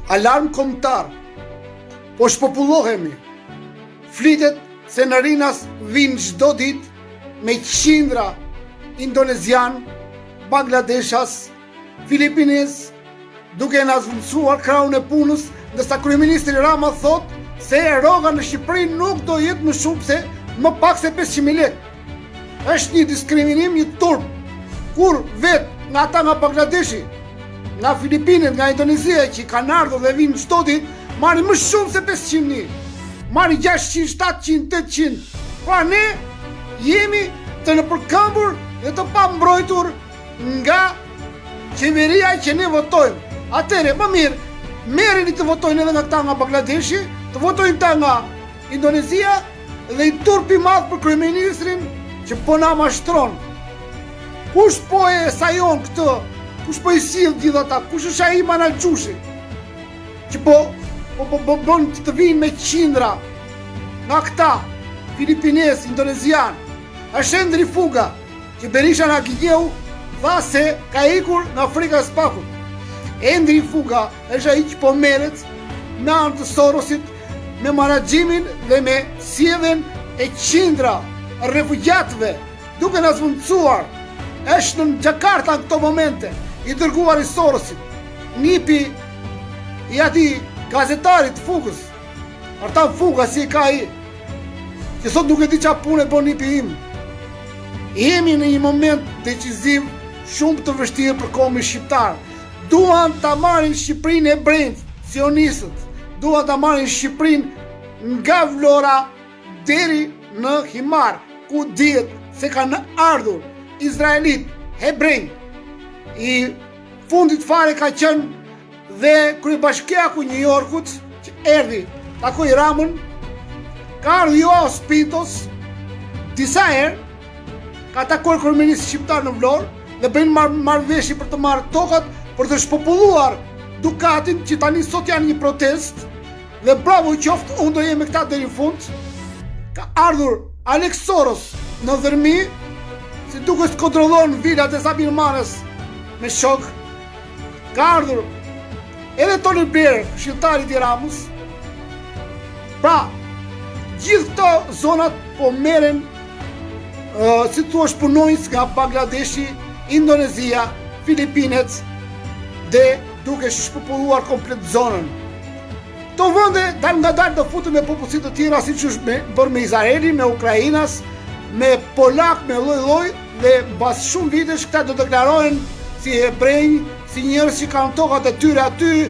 Alarm kombëtar. Po shpopullohemi. Flitet se në Rinas vinë çdo ditë me qindra indonezian, bangladeshas, filipines, duke na zvendësuar krahun e punës, ndërsa kryeministri Rama thot se rroga në Shqipëri nuk do jetë më shumë se më pak se 500.000 lekë. Është një diskriminim, një turp. Kur vetë nga ata nga Bangladeshi, nga Filipinet, nga Indonezia që kanë ardhur dhe vinë çdo ditë, marrin më shumë se 500.000. Marrin 600, 700, 800. Pra ne jemi të nëpërkëmbur dhe të pambrojtur nga qeveria që ne votojmë. Atëre, më mirë, merreni të votojnë edhe nga këta nga Bangladeshi, të votojnë ta nga Indonezia dhe i turpi madh për kryeministrin që po na mashtron. Kush po e sajon këtë? Kush po i sill gjithë ata? Kush është ai Manalçushi? Që po bën të vinë me qindra nga këta filipines, indonezian. Është Endri Fuga, që Berisha na gjeu tha se ka ikur nga Afrika e Spakut. Endri Fuga është ai që po merret me anë të Sorosit, me menaxhimin dhe me sjelljen e qindra refugjatëve, duke na zvendësuar. Është në Jakarta në këto momente, i dërguar i Sorosit, nipi i atij gazetarit Fugës. Artan Fuga si ka ai, që sot duke di çfarë punë bën nipi im. Jemi në një moment decisiv shumë të vështirë për kombin shqiptar. Duan ta marrin Shqipërinë e brendë, sionistët. Duan ta marrin Shqipërinë nga Vlora deri në Himar, ku dihet se kanë ardhur izraelit, hebrej. I fundit fare ka qenë dhe kryebashkiaku i New Yorkut, që erdhi takoi Ramën, ka ardhur Joao Pintos disa herë, ka takuar kryeministin shqiptar në Vlorë dhe bëjnë marrëveshje për të marrë tokat, për të shpopulluar Dukatin, që tani sot janë një protest, dhe bravo qoftë, unë do jem me këta deri në fund. Ka ardhur Alex Soros në Dhërmi, si duke të kontrollon vilat e Sabin Marës me shok. Ka ardhur edhe Tony Blair, këshilltari i Ramës. Pra, gjithë këto zonat po merren si thua punonjës nga Bangladeshi, Indonezia, Filipinet dhe duke shpopulluar komplet zonën. Këto vende dal nga dal do futen me popullsi të tjera, siç është bërë me Izraelin, me Ukrainas, me Polak, me lloj-lloj, dhe pas shumë vitesh këta do deklarohen si hebrej, si njerëz që kanë tokat e tyre aty.